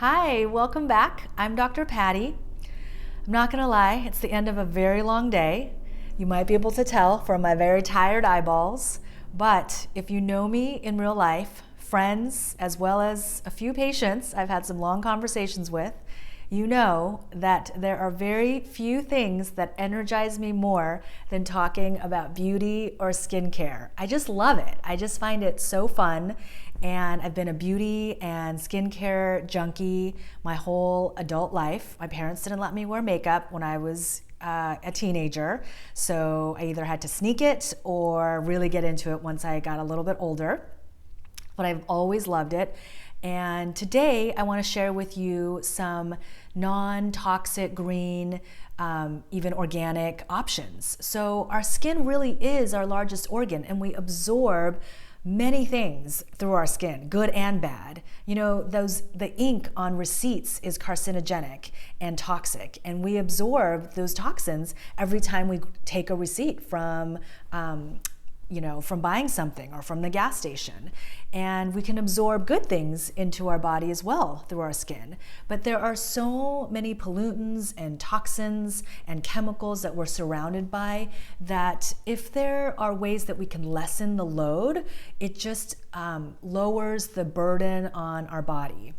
Hi, welcome back. I'm Dr. Patti. I'm not gonna lie, it's the end of a very long day. You might be able to tell from my very tired eyeballs, but if you know me in real life, friends, as well as a few patients I've had some long conversations with, you know that there are very few things that energize me more than talking about beauty or skincare. I just love it. I just find it so fun. And I've been a beauty and skincare junkie my whole adult life. My parents didn't let me wear makeup when I was a teenager, so I either had to sneak it or really get into it once I got a little bit older. But I've always loved it. And today I want to share with you some non-toxic, green, even organic options. So our skin really is our largest organ, and we absorb many things through our skin, good and bad. You know, the ink on receipts is carcinogenic and toxic, and we absorb those toxins every time we take a receipt from from buying something or from the gas station. And we can absorb good things into our body as well through our skin. But there are so many pollutants and toxins and chemicals that we're surrounded by that if there are ways that we can lessen the load, it just lowers the burden on our body.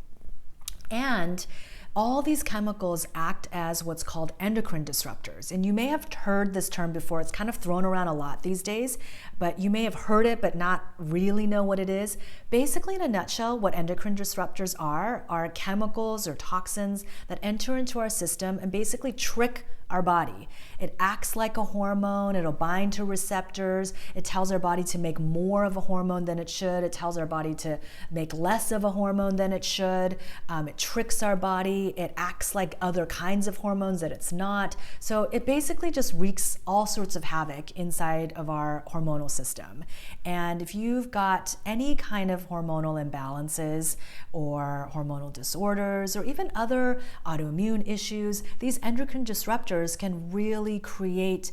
And all these chemicals act as what's called endocrine disruptors. And you may have heard this term before. It's kind of thrown around a lot these days, but you may have heard it but not really know what it is. Basically, in a nutshell, what endocrine disruptors are chemicals or toxins that enter into our system and basically trick our body. It acts like a hormone. It'll bind to receptors. It tells our body to make more of a hormone than it should. It tells our body to make less of a hormone than it should. It tricks our body. It acts like other kinds of hormones that it's not. So it basically just wreaks all sorts of havoc inside of our hormonal system. And if you've got any kind of hormonal imbalances or hormonal disorders or even other autoimmune issues, these endocrine disruptors can really create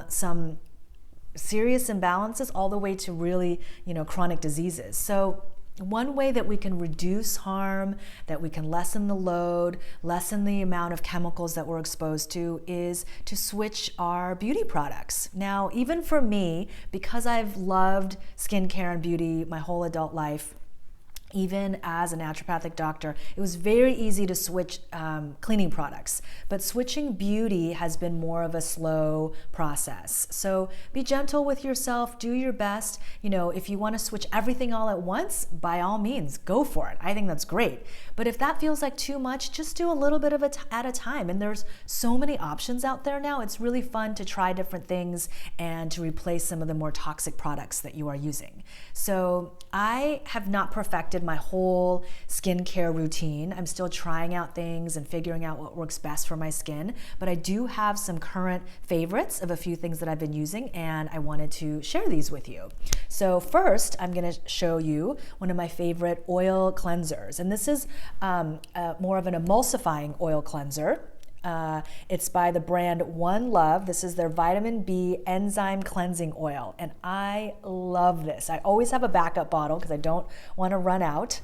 some serious imbalances all the way to really, chronic diseases. So one way that we can reduce harm, that we can lessen the load, lessen the amount of chemicals that we're exposed to, is to switch our beauty products. Now, even for me, because I've loved skincare and beauty my whole adult life, even as a naturopathic doctor, it was very easy to switch cleaning products. But switching beauty has been more of a slow process. So be gentle with yourself, do your best. If you want to switch everything all at once, by all means, go for it. I think that's great. But if that feels like too much, just do a little bit of it at a time. And there's so many options out there now. It's really fun to try different things and to replace some of the more toxic products that you are using. So I have not perfected my whole skincare routine. I'm still trying out things and figuring out what works best for my skin, but I do have some current favorites of a few things that I've been using, and I wanted to share these with you. So first, I'm going to show you one of my favorite oil cleansers, and this is more of an emulsifying oil cleanser. It's by the brand One Love. This is their vitamin B enzyme cleansing oil, and I love this. I always have a backup bottle because I don't want to run out.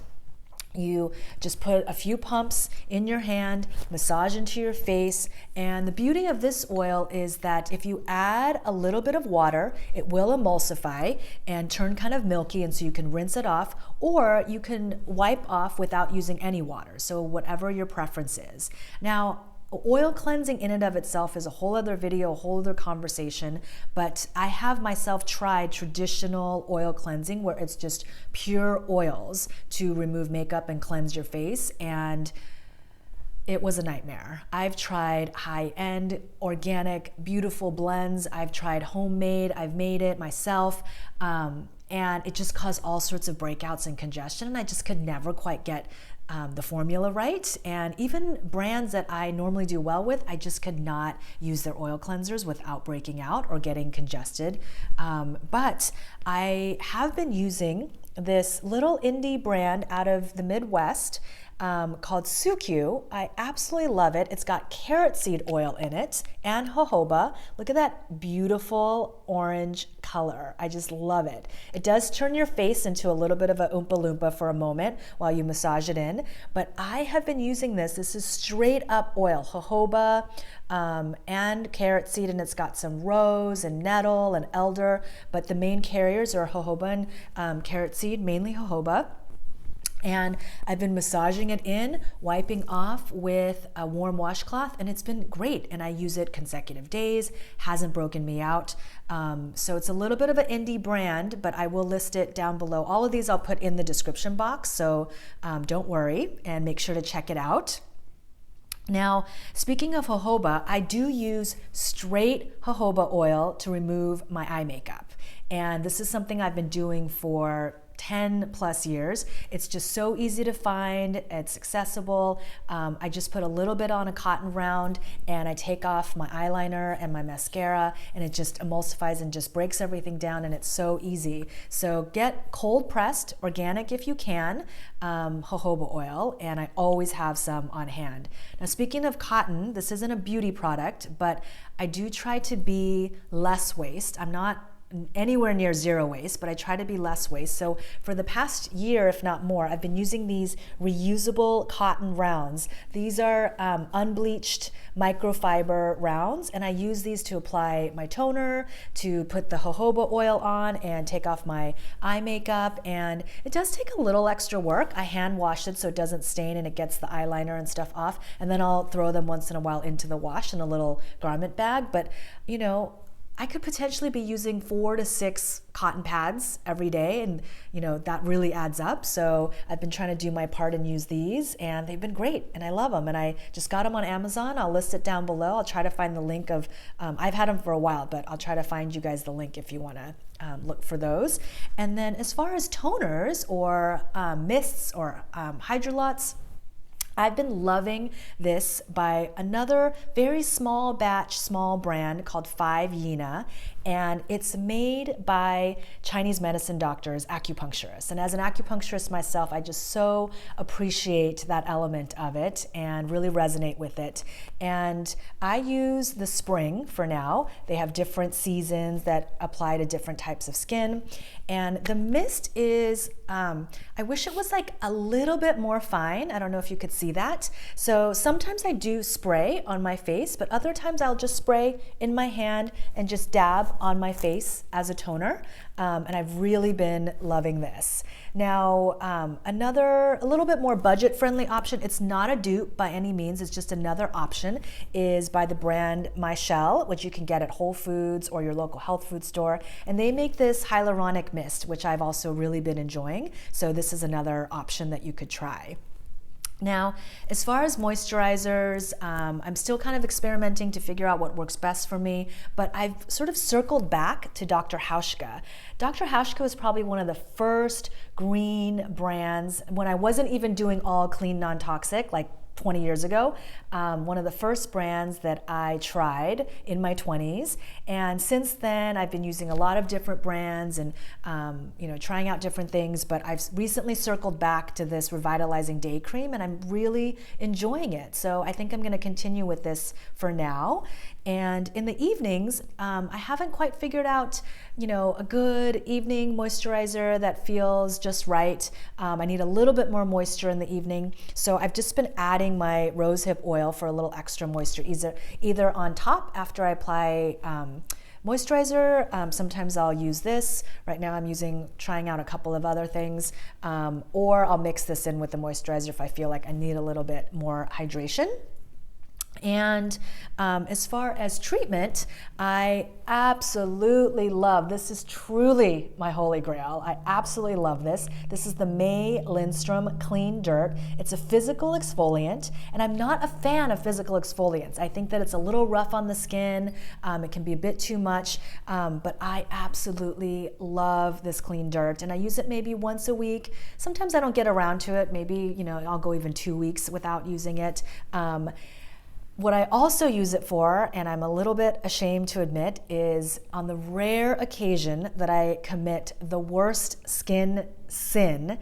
You just put a few pumps in your hand, massage into your face, and the beauty of this oil is that if you add a little bit of water, it will emulsify and turn kind of milky, and so you can rinse it off, or you can wipe off without using any water, so whatever your preference is. Now, oil cleansing in and of itself is a whole other video, a whole other conversation, but I have myself tried traditional oil cleansing where it's just pure oils to remove makeup and cleanse your face, and it was a nightmare. I've tried high-end, organic, beautiful blends. I've tried homemade. I've made it myself. And it just caused all sorts of breakouts and congestion, and I just could never quite get the formula right. And even brands that I normally do well with, I just could not use their oil cleansers without breaking out or getting congested. But I have been using this little indie brand out of the Midwest. called Shea Q. I absolutely love it. It's got carrot seed oil in it and jojoba. Look at that beautiful orange color. I just love it. It does turn your face into a little bit of a Oompa Loompa for a moment while you massage it in, but I have been using this. This is straight up oil, jojoba and carrot seed, and it's got some rose and nettle and elder, but the main carriers are jojoba and carrot seed, mainly jojoba. And I've been massaging it in, wiping off with a warm washcloth, and it's been great. And I use it consecutive days, hasn't broken me out. So it's a little bit of an indie brand, but I will list it down below. All of these I'll put in the description box, so don't worry and make sure to check it out. Now, speaking of jojoba, I do use straight jojoba oil to remove my eye makeup. And this is something I've been doing for 10 plus years. It's just so easy to find. It's accessible. I just put a little bit on a cotton round and I take off my eyeliner and my mascara, and it just emulsifies and just breaks everything down, and it's so easy. So get cold pressed, organic if you can, jojoba oil, and I always have some on hand. Now, speaking of cotton, this isn't a beauty product, but I do try to be less waste. I'm not anywhere near zero waste, but I try to be less waste. So for the past year, if not more, I've been using these reusable cotton rounds. These are unbleached microfiber rounds, and I use these to apply my toner, to put the jojoba oil on and take off my eye makeup. And it does take a little extra work. I hand wash it so it doesn't stain and it gets the eyeliner and stuff off, and then I'll throw them once in a while into the wash in a little garment bag. But you know, I could potentially be using 4 to 6 cotton pads every day, and you know, that really adds up. So I've been trying to do my part and use these, and they've been great, and I love them. And I just got them on Amazon. I'll list it down below. I'll try to find the link of, I've had them for a while, but I'll try to find you guys the link if you want to look for those. And then as far as toners or mists or hydrolots, I've been loving this by another very small batch, small brand called 5YINA, and it's made by Chinese medicine doctors, acupuncturists. And as an acupuncturist myself, I just so appreciate that element of it and really resonate with it. And I use the spring for now. They have different seasons that apply to different types of skin. And the mist is, I wish it was like a little bit more fine. I don't know if you could see that. So sometimes I do spray on my face, but other times I'll just spray in my hand and just dab on my face as a toner. And I've really been loving this. Now, a little bit more budget-friendly option, it's not a dupe by any means, it's just another option, is by the brand Michelle, which you can get at Whole Foods or your local health food store. And they make this hyaluronic mist, which I've also really been enjoying. So this is another option that you could try. Now, as far as moisturizers, I'm still kind of experimenting to figure out what works best for me, but I've sort of circled back to Dr. Hauschka. Dr. Hauschka was probably one of the first green brands when I wasn't even doing all clean, non-toxic, like 20 years ago, one of the first brands that I tried in my 20s. And since then, I've been using a lot of different brands and trying out different things, but I've recently circled back to this Revitalizing Day Cream, and I'm really enjoying it. So I think I'm gonna continue with this for now. And in the evenings, I haven't quite figured out, a good evening moisturizer that feels just right. I need a little bit more moisture in the evening. So I've just been adding my rosehip oil for a little extra moisture, either on top after I apply moisturizer. Sometimes I'll use this. Right now I'm trying out a couple of other things, or I'll mix this in with the moisturizer if I feel like I need a little bit more hydration. And as far as treatment, I absolutely love, this is truly my holy grail. I absolutely love this. This is the May Lindstrom Clean Dirt. It's a physical exfoliant, and I'm not a fan of physical exfoliants. I think that it's a little rough on the skin. It can be a bit too much, but I absolutely love this Clean Dirt, and I use it maybe once a week. Sometimes I don't get around to it. Maybe, I'll go even 2 weeks without using it. What I also use it for, and I'm a little bit ashamed to admit, is on the rare occasion that I commit the worst skin sin,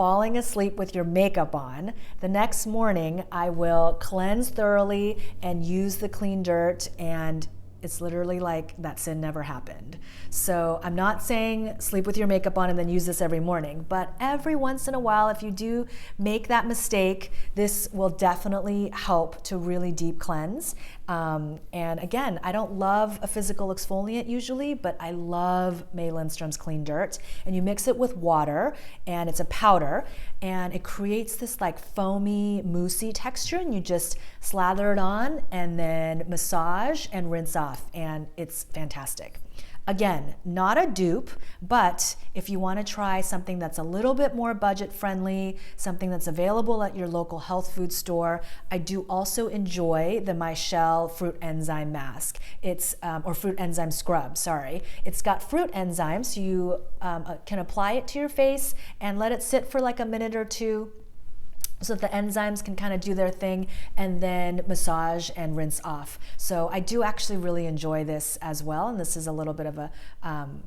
falling asleep with your makeup on, the next morning I will cleanse thoroughly and use the clean dirt, and it's literally like that sin never happened. So I'm not saying sleep with your makeup on and then use this every morning, but every once in a while, if you do make that mistake, this will definitely help to really deep cleanse. And again, I don't love a physical exfoliant usually, but I love May Lindstrom's Clean Dirt. And you mix it with water, and it's a powder, and it creates this like foamy, moussey texture, and you just slather it on and then massage and rinse off, and it's fantastic. Again, not a dupe, but if you want to try something that's a little bit more budget friendly, something that's available at your local health food store, I do also enjoy the Michelle Fruit Enzyme Mask. It's, or Fruit Enzyme Scrub, sorry. It's got fruit enzymes, so you can apply it to your face and let it sit for like a minute or two, so that the enzymes can kind of do their thing, and then massage and rinse off. So I do actually really enjoy this as well, and this is a little bit of a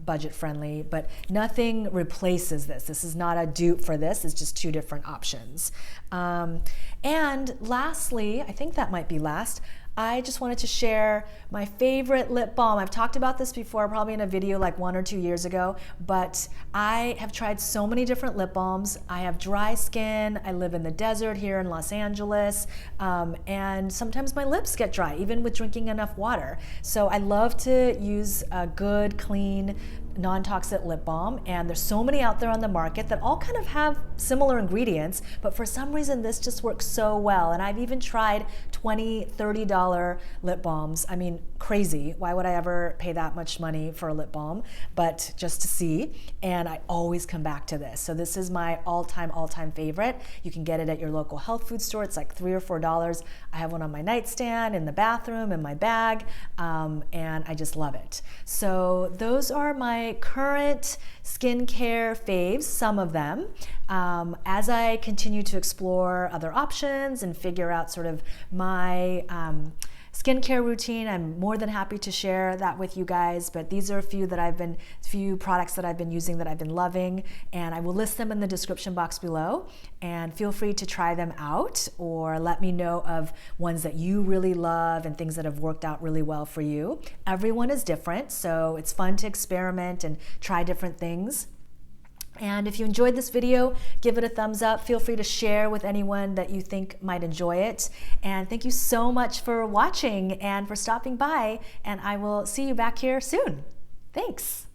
budget friendly, but nothing replaces this. This is not a dupe for this, it's just two different options. And lastly, I think that might be last, I just wanted to share my favorite lip balm. I've talked about this before, probably in a video like 1 or 2 years ago, but I have tried so many different lip balms. I have dry skin, I live in the desert here in Los Angeles, and sometimes my lips get dry, even with drinking enough water. So I love to use a good, clean, non-toxic lip balm, and there's so many out there on the market that all kind of have similar ingredients, but for some reason this just works so well. And I've even tried $20, $30 lip balms. I mean, crazy. Why would I ever pay that much money for a lip balm? But just to see, and I always come back to this. So this is my all-time favorite. You can get it at your local health food store. It's like $3 or $4. I have one on my nightstand, in the bathroom, in my bag, and I just love it. So those are my current skincare faves, some of them. As I continue to explore other options and figure out sort of my skincare routine, I'm more than happy to share that with you guys, but these are a few products that I've been using that I've been loving, and I will list them in the description box below, and feel free to try them out or let me know of ones that you really love and things that have worked out really well for you. Everyone is different, so it's fun to experiment and try different things. And if you enjoyed this video, give it a thumbs up. Feel free to share with anyone that you think might enjoy it. And thank you so much for watching and for stopping by. And I will see you back here soon. Thanks.